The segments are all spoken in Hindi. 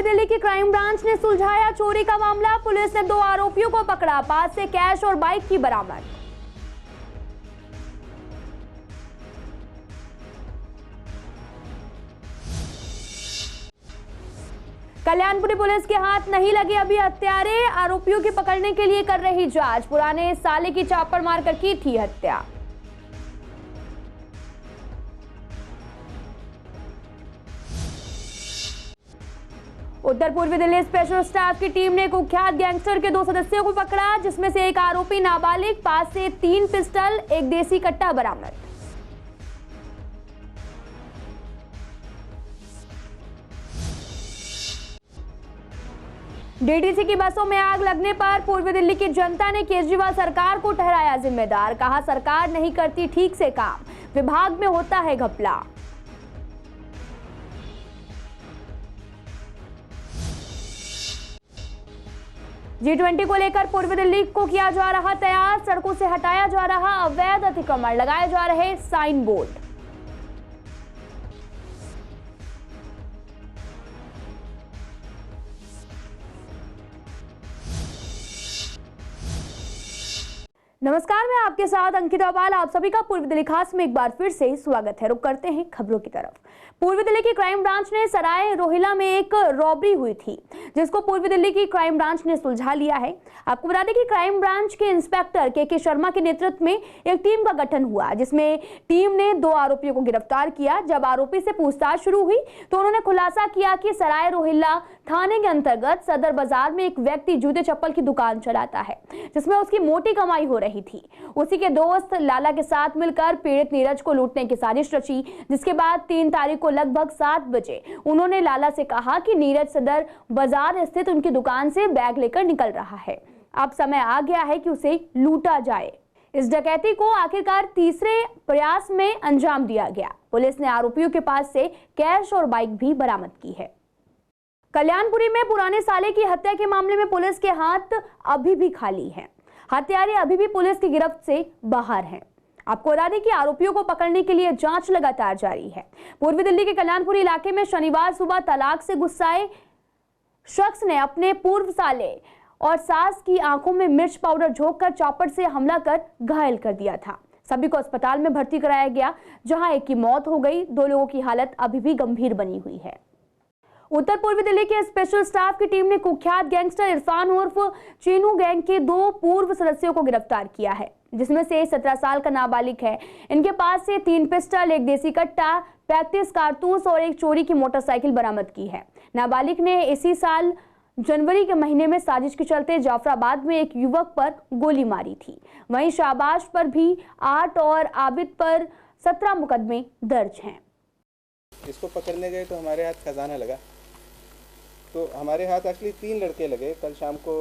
दिल्ली की क्राइम ब्रांच ने सुलझाया चोरी का मामला। पुलिस ने 2 आरोपियों को पकड़ा, पास से कैश और बाइक की बरामद। कल्याणपुरी पुलिस के हाथ नहीं लगे अभी हत्यारे, आरोपियों की पकड़ने के लिए कर रही जांच। पुराने साले की चापड़ मारकर की थी हत्या। उत्तर पूर्वी दिल्ली स्पेशल स्टाफ की टीम ने कुख्यात गैंगस्टर के 2 सदस्यों को पकड़ा, जिसमें से एक आरोपी नाबालिग, पास से 3 पिस्टल, एक देसी कट्टा बरामद। डीटीसी की बसों में आग लगने पर पूर्वी दिल्ली की जनता ने केजरीवाल सरकार को ठहराया जिम्मेदार। कहा, सरकार नहीं करती ठीक से काम, विभाग में होता है घपला। G20 को लेकर पूर्वी दिल्ली को किया जा रहा तैयार, सड़कों से हटाया जा रहा अवैध अतिक्रमण, लगाए जा रहे साइन बोर्ड। नमस्कार, मैं आपके साथ अंकिता बाल। आप सभी का पूर्वी दिल्ली खास में एक बार फिर से स्वागत है। रुक करते हैं खबरों की तरफ। पूर्वी दिल्ली की क्राइम ब्रांच ने सराय रोहिला में एक रॉबरी हुई थी, जिसको पूर्वी दिल्ली की क्राइम ब्रांच ने सुलझा लिया है। आपको बता दें कि क्राइम ब्रांच के इंस्पेक्टर के शर्मा के नेतृत्व में एक टीम का गठन हुआ, जिसमें टीम ने 2 आरोपियों को गिरफ्तार किया। जब आरोपी से पूछताछ शुरू हुई तो उन्होंने खुलासा किया कि सराय रोहिला थाने के अंतर्गत सदर बाजार में एक व्यक्ति जूते चप्पल की दुकान चलाता है, जिसमें उसकी मोटी कमाई हो रही थी। उसी के दोस्त लाला के साथ मिलकर पीड़ित नीरज को लूटने की साजिश रची, जिसके बाद 3 तारीख को लगभग 7 बजे उन्होंने लाला से कहा कि नीरज सदर बाजार स्थित उनकी दुकान से बैग लेकर निकल रहा है, अब समय आ गया है कि उसे लूटा जाए। इस डकैती को आखिरकार तीसरे प्रयास में अंजाम दिया गया। पुलिस ने आरोपियों के पास से कैश और बाइक भी बरामद की है। कल्याणपुरी में पुराने साले की हत्या के मामले में पुलिस के हाथ अभी भी खाली हैं। हत्यारे अभी भी पुलिस की गिरफ्त से बाहर हैं। आपको बता दें कि आरोपियों को पकड़ने के लिए जांच लगातार जारी है। पूर्वी दिल्ली के कल्याणपुरी इलाके में शनिवार सुबह तलाक से गुस्साए शख्स ने अपने पूर्व साले और सास की आंखों में मिर्च पाउडर झोंककर चापड़ से हमला कर घायल कर दिया था। सभी को अस्पताल में भर्ती कराया गया, जहां एक की मौत हो गई। 2 लोगों की हालत अभी भी गंभीर बनी हुई है। उत्तर पूर्वी दिल्ली के स्पेशल स्टाफ की टीम ने कुख्यात गैंगस्टर इरफान उर्फ चीनू गैंग के 2 पूर्व सदस्यों को गिरफ्तार किया है, जिसमें से 17 साल का नाबालिग है। इनके पास से 3 पिस्टल, एक देसी कट्टा, 35 कारतूस और एक चोरी की मोटरसाइकिल बरामद की है। नाबालिग ने इसी साल जनवरी के महीने में साजिश के चलते जाफराबाद में एक युवक पर गोली मारी थी। वहीं शाहबाज पर भी 8 और आबिद पर 17 मुकदमे दर्ज हैं। इसको पकड़ने गए तो हमारे हाथ खजाना लगा, तो हमारे हाथ एक्चुअली 3 लड़के लगे। कल शाम को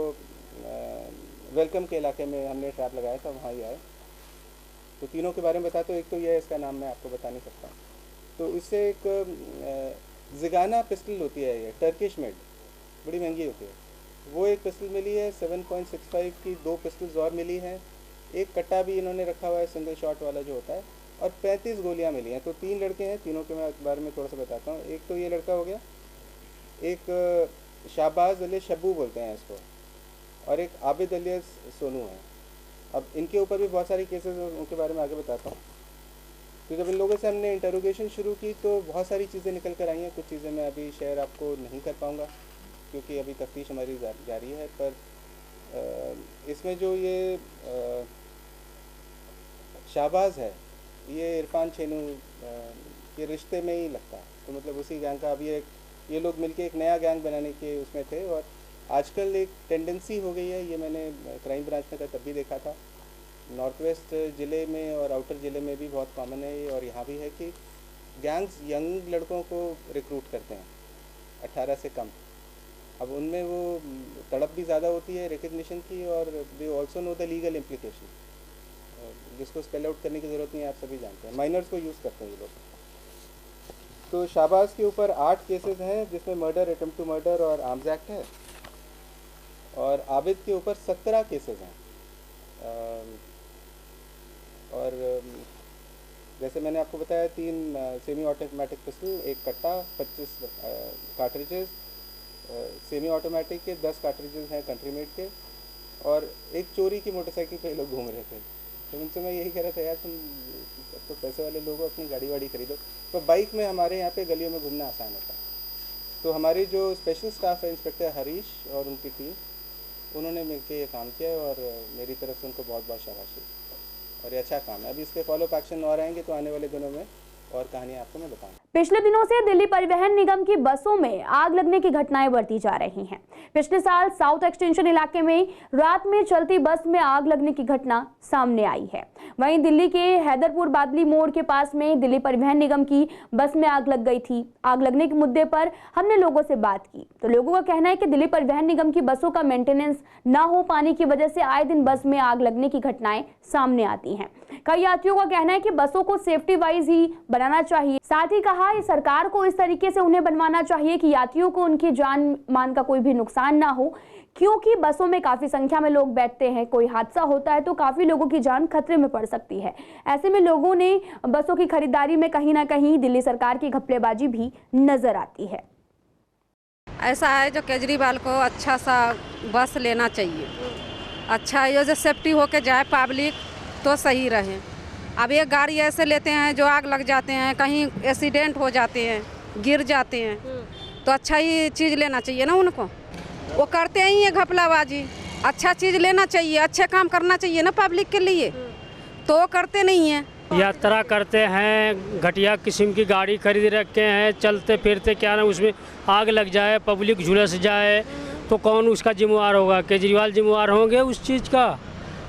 वेलकम के इलाके में हमने ट्रैप लगाया था, वहाँ ही आए। तो तीनों के बारे में बताते हो। एक तो ये है, इसका नाम मैं आपको बता नहीं सकता। तो इससे एक जिगाना पिस्टल होती है, ये टर्किश मेड, बड़ी महंगी होती है, वो एक पिस्टल मिली है। 7.65 की 2 पिस्टल्स और मिली हैं। एक कट्टा भी इन्होंने रखा हुआ है, सिंगल शॉट वाला जो होता है, और 35 गोलियां मिली हैं। तो 3 लड़के हैं, तीनों के मैं बारे में थोड़ा सा बताता हूँ। एक तो ये लड़का हो गया, एक शाहबाज अली शब्बू बोलते हैं इसको, और एक आबिद अली सोनू है। अब इनके ऊपर भी बहुत सारी केसेस हैं, उनके बारे में आगे बताता हूँ। तो जब इन लोगों से हमने इंटरोगेशन शुरू की तो बहुत सारी चीज़ें निकल कर आई हैं। कुछ चीज़ें मैं अभी शेयर आपको नहीं कर पाऊँगा क्योंकि अभी तफ्तीश हमारी जारी है। पर इसमें जो ये शाहबाज है, ये इरफान चीनू ये रिश्ते में ही लगता है, तो मतलब उसी गैंग का अभी ये लोग मिलके एक नया गैंग बनाने के उसमें थे। और आजकल एक टेंडेंसी हो गई है, ये मैंने क्राइम ब्रांच में तब भी देखा था, नॉर्थ वेस्ट ज़िले में और आउटर ज़िले में भी बहुत कॉमन है ये, और यहाँ भी है कि गैंग्स यंग लड़कों को रिक्रूट करते हैं 18 से कम। अब उनमें वो तड़प भी ज़्यादा होती है रिकग्निशन की, और they also know the legal implication, जिसको स्पेल आउट करने की ज़रूरत नहीं है, आप सभी जानते हैं। माइनर्स को यूज़ करते हैं ये लोग। तो शाहबाज के ऊपर 8 केसेस हैं, जिसमें मर्डर, अटेम्प्ट टू मर्डर और आर्म्स एक्ट है, और आबिद के ऊपर 17 केसेस हैं। और जैसे मैंने आपको बताया, 3 सेमी ऑटोमेटिक पिस्टल, एक कट्टा, 25 कार्ट्रिजेस, सेमी ऑटोमेटिक के 10 कार्ट्रिजेज हैं कंट्री मेड के, और एक चोरी की मोटरसाइकिल पे लोग घूम रहे थे। तो उनसे मैं यही कह रहा था, यार तुम तो पैसे वाले लोग हो, अपनी गाड़ी वाड़ी खरीदो। तो बाइक में हमारे यहाँ पे गलियों में घूमना आसान होता है। तो हमारी जो स्पेशल स्टाफ है, इंस्पेक्टर हरीश और उनकी टीम, उन्होंने मिलकर ये काम किया है और मेरी तरफ से उनको बहुत बहुत शाबाशी। और ये अच्छा काम है। अभी इसके फॉलोअप एक्शन और आएंगे तो आने वाले दिनों में और कहानी आपको मैं बताऊंगा। पिछले दिनों से दिल्ली परिवहन निगम की बसों में आग लगने की घटनाएं बढ़ती जा रही हैं। पिछले साल साउथ एक्सटेंशन इलाके में रात में चलती बस में आग लगने की घटना सामने आई है। वहीं दिल्ली के हैदरपुर बादली मोड़ के पास में दिल्ली परिवहन निगम की बस में आग लग गई थी। आग लगने के मुद्दे पर हमने लोगों से बात की तो लोगों का कहना है कि दिल्ली परिवहन निगम की बसों का मेंटेनेंस न हो पाने की वजह से आए दिन बस में आग लगने की घटनाएं सामने आती हैं। कई यात्रियों का कहना है कि बसों को सेफ्टी वाइज ही बनाना चाहिए। साथ ही कहा है सरकार को इस तरीके से उन्हें बनवाना चाहिए कि यात्रियों को उनकी जान मान का कोई भी नुकसान ना हो, क्योंकि बसों में काफी संख्या में लोग बैठते हैं। कोई हादसा होता है तो काफी लोगों की जान खतरे में पड़ सकती है। ऐसे में लोगों ने बसों की खरीदारी में कहीं ना कहीं दिल्ली सरकार की घपलेबाजी भी नजर आती है। ऐसा है जो केजरीवाल को अच्छा सा बस लेना चाहिए, अच्छा ये जो सेफ्टी होके जाए पब्लिक तो सही रहे। अब ये गाड़ी ऐसे लेते हैं जो आग लग जाते हैं, कहीं एक्सीडेंट हो जाते हैं, गिर जाते हैं, तो अच्छा ही चीज़ लेना चाहिए ना उनको। वो करते ही है घपलाबाजी। अच्छा चीज़ लेना चाहिए, अच्छे काम करना चाहिए ना पब्लिक के लिए, तो वो करते नहीं हैं। यात्रा करते हैं, घटिया किस्म की गाड़ी खरीद रखे हैं, चलते फिरते क्या ना उसमें आग लग जाए, पब्लिक झुलस जाए तो कौन उसका जिम्मेवार होगा? केजरीवाल जिम्मेवार होंगे उस चीज़ का?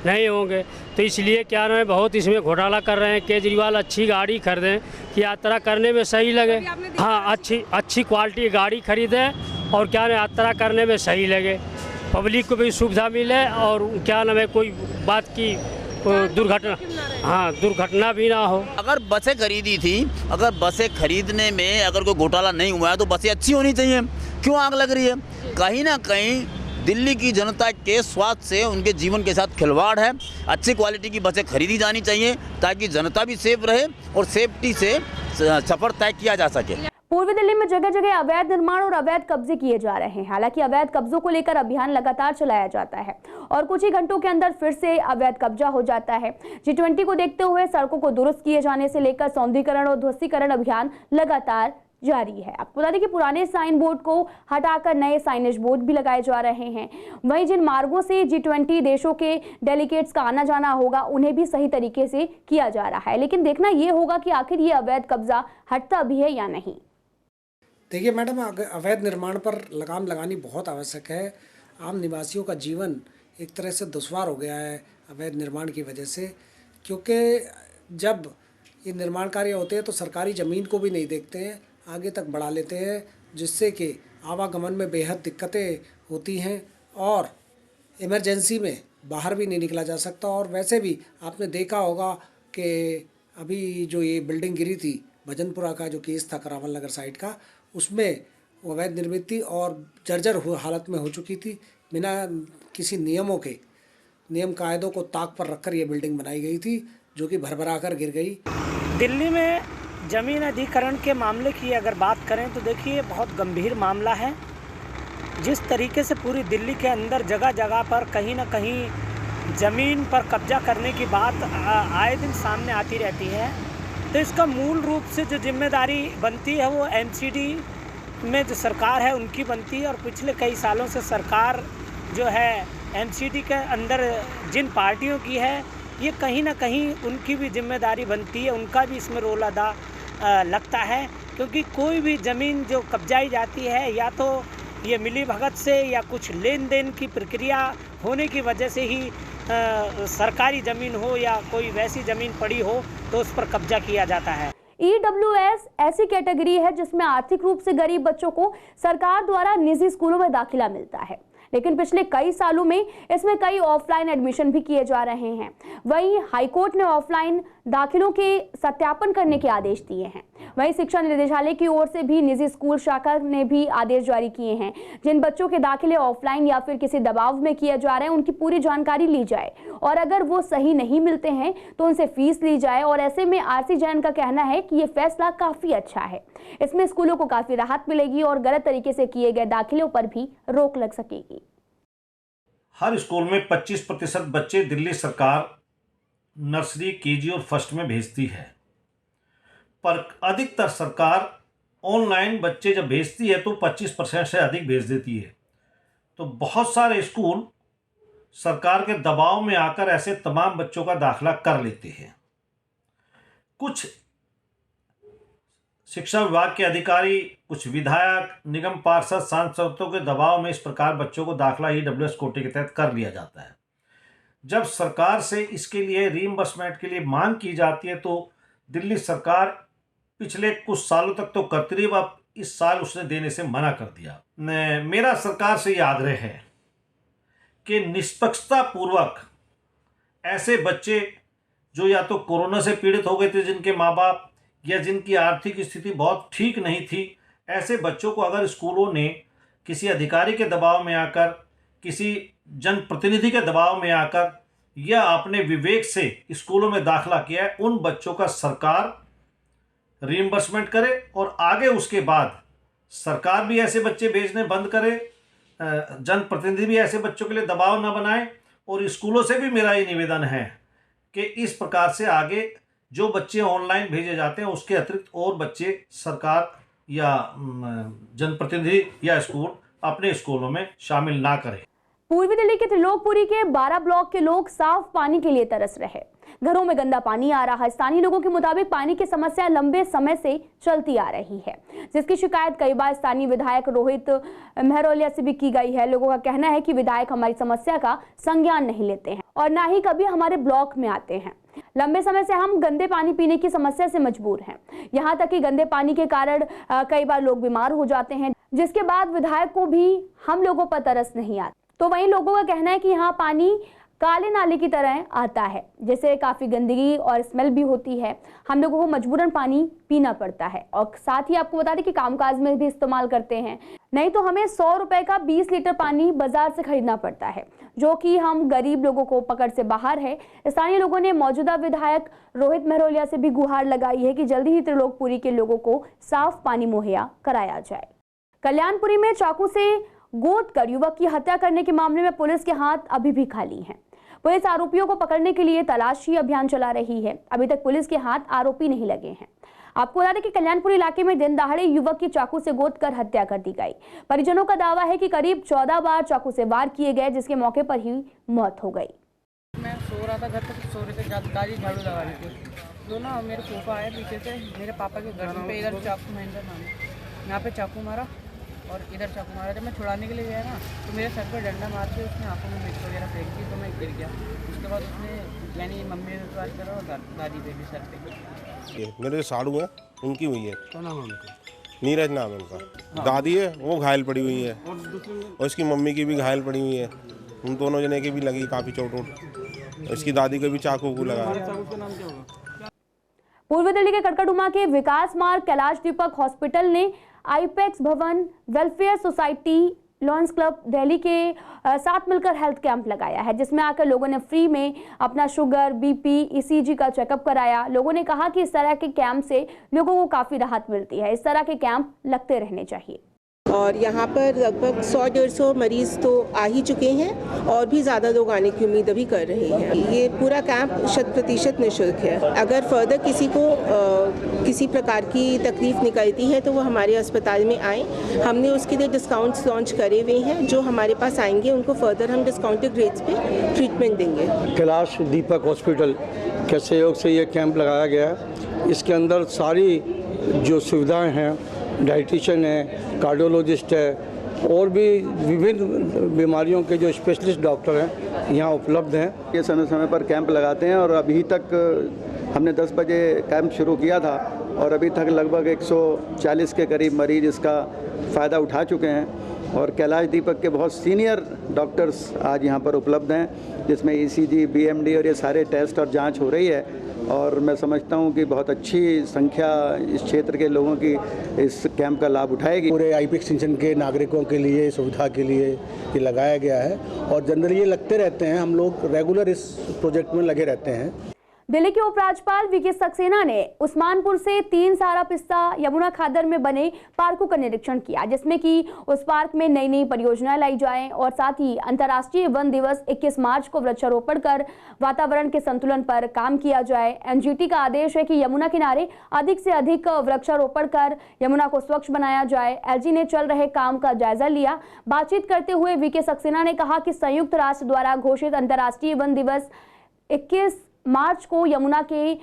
नहीं होंगे। तो इसलिए क्या ना बहुत इसमें घोटाला कर रहे हैं। केजरीवाल अच्छी गाड़ी खरीदें कि यात्रा करने में सही लगे। हाँ, अच्छी क्वालिटी की गाड़ी खरीदें और क्या ना यात्रा करने में सही लगे, पब्लिक को भी सुविधा मिले और क्या ना है कोई बात की दुर्घटना भी ना हो। अगर बसें खरीदी थी, अगर बसें खरीदने में अगर कोई घोटाला नहीं हुआ है तो बसें अच्छी होनी चाहिए। क्यों आग लग रही है? कहीं ना कहीं दिल्ली की जनता के स्वास्थ्य से, उनके जीवन के साथ खिलवाड़ है। अच्छी क्वालिटी की बसें खरीदी जानी चाहिए ताकि जनता भी सेफ रहे और सेफ्टी से सफर तय किया जा सके। पूर्वी दिल्ली में जगह जगह अवैध निर्माण और अवैध कब्जे किए जा रहे हैं। हालांकि अवैध कब्जों को लेकर अभियान लगातार चलाया जाता है और कुछ ही घंटों के अंदर फिर से अवैध कब्जा हो जाता है। G20 को देखते हुए सड़कों को दुरुस्त किए जाने से लेकर सौंदर्यीकरण और ध्वस्तीकरण अभियान लगातार जारी है। आपको बता दें कि पुराने साइन बोर्ड को हटाकर नए साइनेज बोर्ड भी लगाए जा रहे हैं। वहीं जिन मार्गों से G20 देशों के डेलीगेट्स का आना जाना होगा उन्हें भी सही तरीके से किया जा रहा है, लेकिन देखना यह होगा कि आखिर ये अवैध कब्जा हटता भी है या नहीं। देखिए मैडम, अवैध निर्माण पर लगाम लगानी बहुत आवश्यक है। आम निवासियों का जीवन एक तरह से दुश्वार हो गया है अवैध निर्माण की वजह से, क्योंकि जब ये निर्माण कार्य होते हैं तो सरकारी ज़मीन को भी नहीं देखते हैं, आगे तक बढ़ा लेते हैं, जिससे कि आवागमन में बेहद दिक्कतें होती हैं और इमरजेंसी में बाहर भी नहीं निकला जा सकता। और वैसे भी आपने देखा होगा कि अभी जो ये बिल्डिंग गिरी थी भजनपुरा का जो केस था करावल नगर साइड का, उसमें वो अवैध निर्मित थी और जर्जर हालत में हो चुकी थी। बिना किसी नियम कायदों को ताक पर रखकर ये बिल्डिंग बनाई गई थी जो कि भरभरा कर गिर गई। दिल्ली में ज़मीन अधिग्रहण के मामले की अगर बात करें तो देखिए बहुत गंभीर मामला है। जिस तरीके से पूरी दिल्ली के अंदर जगह जगह पर कहीं ना कहीं ज़मीन पर कब्जा करने की बात आए दिन सामने आती रहती है, तो इसका मूल रूप से जो जिम्मेदारी बनती है वो MCD में जो सरकार है उनकी बनती है। और पिछले कई सालों से सरकार जो है MCD के अंदर जिन पार्टियों की है, ये कहीं ना कहीं उनकी भी जिम्मेदारी बनती है, उनका भी इसमें रोल अदा लगता है। क्योंकि कोई भी ज़मीन जो कब्जाई जाती है या तो ये मिली भगत से या कुछ लेन देन की प्रक्रिया होने की वजह से ही सरकारी ज़मीन हो या कोई वैसी ज़मीन पड़ी हो तो उस पर कब्जा किया जाता है। EWS ऐसी कैटेगरी है जिसमें आर्थिक रूप से गरीब बच्चों को सरकार द्वारा निजी स्कूलों में दाखिला मिलता है, लेकिन पिछले कई सालों में इसमें कई ऑफलाइन एडमिशन भी किए जा रहे हैं। वहीं हाईकोर्ट ने ऑफलाइन दाखिलों के सत्यापन करने के आदेश दिए हैं। वहीं शिक्षा निदेशालय की ओर से भी निजी स्कूल शाखा ने भी आदेश जारी किए हैं। जिन बच्चों के दाखिले ऑफलाइन या फिर किसी दबाव में किया जा रहा है उनकी पूरी जानकारी ली जाए और अगर वो सही नहीं मिलते हैं तो उनसे फीस ली जाए। और ऐसे में आरसी जैन का कहना है कि ये फैसला काफी अच्छा है। इसमें स्कूलों को काफी राहत मिलेगी और गलत तरीके से किए गए दाखिलों पर भी रोक लग सकेगी। हर स्कूल में 25% बच्चे दिल्ली सरकार नर्सरी, केजी और फर्स्ट में भेजती है, पर अधिकतर सरकार ऑनलाइन बच्चे जब भेजती है तो 25% से अधिक भेज देती है। तो बहुत सारे स्कूल सरकार के दबाव में आकर ऐसे तमाम बच्चों का दाखिला कर लेते हैं। कुछ शिक्षा विभाग के अधिकारी, कुछ विधायक, निगम पार्षद, सांसदों के दबाव में इस प्रकार बच्चों को दाखिला ईडब्ल्यूएस कोटे के तहत कर लिया जाता है। जब सरकार से इसके लिए रीइंबर्समेंट के लिए मांग की जाती है तो दिल्ली सरकार पिछले कुछ सालों तक तो करती रही, अब इस साल उसने देने से मना कर दिया। मेरा सरकार से ये आग्रह है कि निष्पक्षता पूर्वक ऐसे बच्चे जो या तो कोरोना से पीड़ित हो गए थे, जिनके माँ बाप या जिनकी आर्थिक स्थिति बहुत ठीक नहीं थी, ऐसे बच्चों को अगर स्कूलों ने किसी अधिकारी के दबाव में आकर, किसी जनप्रतिनिधि के दबाव में आकर या अपने विवेक से स्कूलों में दाखिला किया है, उन बच्चों का सरकार रीइंबर्समेंट करे और आगे उसके बाद सरकार भी ऐसे बच्चे भेजने बंद करे, जनप्रतिनिधि भी ऐसे बच्चों के लिए दबाव न बनाए। और स्कूलों से भी मेरा ये निवेदन है कि इस प्रकार से आगे जो बच्चे ऑनलाइन भेजे जाते हैं उसके अतिरिक्त और बच्चे सरकार या जनप्रतिनिधि या स्कूल अपने स्कूलों में शामिल ना करें। पूर्वी दिल्ली के त्रिलोकपुरी के 12 ब्लॉक के लोग साफ पानी के लिए तरस रहे। घरों में गंदा पानी आ रहा है। स्थानीय लोगों के मुताबिक पानी की समस्या लंबे समय से चलती आ रही है, जिसकी शिकायत कई बार स्थानीय विधायक रोहित मेहरोलिया से भी की गई है। लोगों का कहना है कि विधायक हमारी समस्या का संज्ञान नहीं लेते हैं और ना ही कभी हमारे ब्लॉक में आते हैं। लंबे समय से हम गंदे पानी पीने की समस्या से मजबूर हैं। यहाँ तक कि गंदे पानी के कारण कई बार लोग बीमार हो जाते हैं, जिसके बाद विधायक को भी हम लोगों पर तरस नहीं आता। तो वहीं लोगों का कहना है कि यहाँ पानी काले नाले की तरह आता है, जिससे काफ़ी गंदगी और स्मेल भी होती है। हम लोगों को मजबूरन पानी पीना पड़ता है और साथ ही आपको बता दें कि कामकाज में भी इस्तेमाल करते हैं, नहीं तो हमें 100 रुपए का 20 लीटर पानी बाजार से खरीदना पड़ता है, जो कि हम गरीब लोगों को पकड़ से बाहर है। स्थानीय लोगों ने मौजूदा विधायक रोहित मेहरोलिया से भी गुहार लगाई है कि जल्दी ही त्रिलोकपुरी के लोगों को साफ पानी मुहैया कराया जाए। कल्याणपुरी में चाकू से गोद कर युवक की हत्या करने के मामले में पुलिस के हाथ अभी भी खाली हैं। पुलिस आरोपियों को पकड़ने के लिए तलाशी अभियान चला रही है। अभी तक पुलिस के हाथ आरोपी नहीं लगे हैं। आपको बता दें कि कल्याणपुरी इलाके में दिन दहाड़े युवक की चाकू से गोद कर हत्या कर दी गई। परिजनों का दावा है कि करीब 14 बार चाकू से वार किए गए, जिसके मौके पर ही मौत हो गई। मैं सो रहा था, घर पे सो रहे थे, दादी झाड़ू लगा रही थी। दोनों मेरे फूफा आए पीछे से, मेरे पापा के गर्दन पे इधर चाकू, महेंद्र नाम है, यहाँ पे चाकू मारा और इधर चाकू मारा। जब मैं छुड़ाने के लिए गया ना तो मेरे सर पर डंडा मार के उसने आंखों में मिर्च वगैरह फेंक दी, तो मैं गिर गया। उसके बाद उसने यानी मम्मी ने बात करा और दादी पे भी सर पे। मेरे साड़ू है, उनकी हुई है। क्या नाम है उनका? नीरज नाम है उनका। दादी है वो घायल पड़ी हुई है और उसकी मम्मी की भी घायल पड़ी हुई है। उन दोनों जने की भी लगी काफ़ी चोट वोट। इसकी दादी को भी चाकू लगा। पूर्वी दिल्ली के कड़कड़ुमा के विकास मार्ग कैलाश दीपक हॉस्पिटल ने IPEX Bhawan, welfare society, lions club Delhi के साथ मिलकर हेल्थ कैंप लगाया है, जिसमें आकर लोगों ने फ्री में अपना शुगर, बीपी, ईसीजी का चेकअप कराया। लोगों ने कहा कि इस तरह के कैंप से लोगों को काफ़ी राहत मिलती है। इस तरह के कैंप लगते रहने चाहिए। और यहाँ पर लगभग 100-150 मरीज़ तो आ ही चुके हैं और भी ज़्यादा लोग आने की उम्मीद अभी कर रहे हैं। ये पूरा कैंप 100% निःशुल्क है। अगर फर्दर किसी को किसी प्रकार की तकलीफ निकलती है तो वो हमारे अस्पताल में आए। हमने उसके लिए डिस्काउंट्स लॉन्च करे हुए हैं। जो हमारे पास आएंगे उनको फर्दर हम डिस्काउंटेड रेट्स पे ट्रीटमेंट देंगे। कैलाश दीपक हॉस्पिटल के सहयोग से ये कैंप लगाया गया है। इसके अंदर सारी जो सुविधाएँ हैं, डाइटिशियन है, कार्डियोलॉजिस्ट है और भी विभिन्न बीमारियों के जो स्पेशलिस्ट डॉक्टर हैं यहाँ उपलब्ध हैं। ये समय समय पर कैंप लगाते हैं और अभी तक हमने 10 बजे कैंप शुरू किया था और अभी तक लगभग 140 के करीब मरीज इसका फ़ायदा उठा चुके हैं। और कैलाश दीपक के बहुत सीनियर डॉक्टर्स आज यहाँ पर उपलब्ध हैं, जिसमें ईसीजी, बीएमडी और ये सारे टेस्ट और जांच हो रही है। और मैं समझता हूं कि बहुत अच्छी संख्या इस क्षेत्र के लोगों की इस कैंप का लाभ उठाएगी। पूरे आईपी एक्सटेंशन के नागरिकों के लिए सुविधा के लिए ये लगाया गया है और जनरली ये लगते रहते हैं, हम लोग रेगुलर इस प्रोजेक्ट में लगे रहते हैं। दिल्ली के उपराज्यपाल वीके सक्सेना ने उस्मानपुर से 3 सारा पिस्ता यमुना खादर में बने पार्कों का निरीक्षण किया, जिसमें कि उस पार्क में नई नई परियोजनाएं लाई जाएं और साथ ही अंतर्राष्ट्रीय वन दिवस 21 मार्च को वृक्षारोपण कर वातावरण के संतुलन पर काम किया जाए। एनजीटी का आदेश है कि यमुना किनारे अधिक से अधिक वृक्षारोपण कर यमुना को स्वच्छ बनाया जाए। एलजी ने चल रहे काम का जायजा लिया। बातचीत करते हुए वीके सक्सेना ने कहा कि संयुक्त राष्ट्र द्वारा घोषित अंतर्राष्ट्रीय वन दिवस 21 मार्च को यमुना के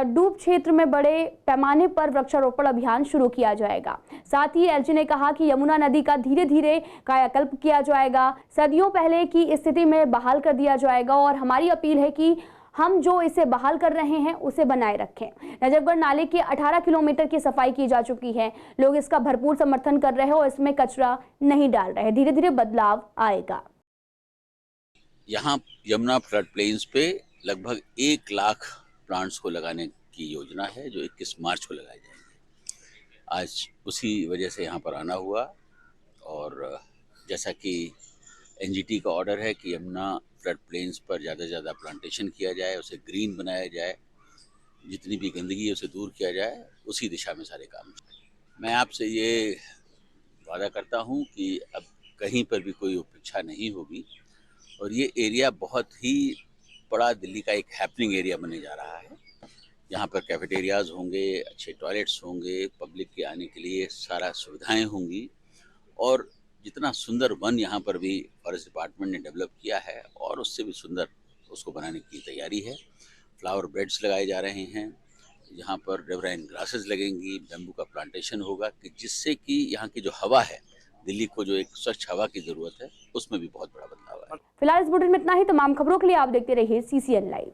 डूब क्षेत्र में बड़े पैमाने पर वृक्षारोपण अभियान शुरू किया जाएगा। साथ ही एलजी ने कहा कि यमुना नदी का धीरे धीरे कायाकल्प किया जाएगा, सदियों पहले की स्थिति में बहाल कर दिया जाएगा और हमारी अपील है कि हम जो इसे बहाल कर रहे हैं उसे बनाए रखें। नजफगढ़ नाले के 18 किलोमीटर की सफाई की जा चुकी है। लोग इसका भरपूर समर्थन कर रहे हैं और इसमें कचरा नहीं डाल रहे। धीरे धीरे बदलाव आएगा। यहाँ यमुना फ्लड प्लेन्स पे लगभग 1 लाख प्लांट्स को लगाने की योजना है, जो 21 मार्च को लगाए जाएंगे। आज उसी वजह से यहाँ पर आना हुआ और जैसा कि एनजीटी का ऑर्डर है कि यमुना फ्लड प्लेन्स पर ज़्यादा से ज़्यादा प्लांटेशन किया जाए, उसे ग्रीन बनाया जाए, जितनी भी गंदगी है उसे दूर किया जाए, उसी दिशा में सारे काम। मैं आपसे ये वादा करता हूँ कि अब कहीं पर भी कोई उपेक्षा नहीं होगी और ये एरिया बहुत ही बड़ा दिल्ली का एक हैपनिंग एरिया बनने जा रहा है। यहाँ पर कैफेटेरियाज होंगे, अच्छे टॉयलेट्स होंगे, पब्लिक के आने के लिए सारा सुविधाएं होंगी और जितना सुंदर वन यहाँ पर भी फॉरेस्ट डिपार्टमेंट ने डेवलप किया है और उससे भी सुंदर उसको बनाने की तैयारी है। फ्लावर बेड्स लगाए जा रहे हैं, यहाँ पर रिवराइन ग्रासेस लगेंगी, बैम्बू का प्लांटेशन होगा कि जिससे कि यहाँ की जो हवा है, दिल्ली को जो एक स्वच्छ हवा की जरूरत है, उसमें भी बहुत बड़ा बदलाव है। फिलहाल इस बुलेटिन में इतना ही। तमाम खबरों के लिए आप देखते रहिए CCN लाइव।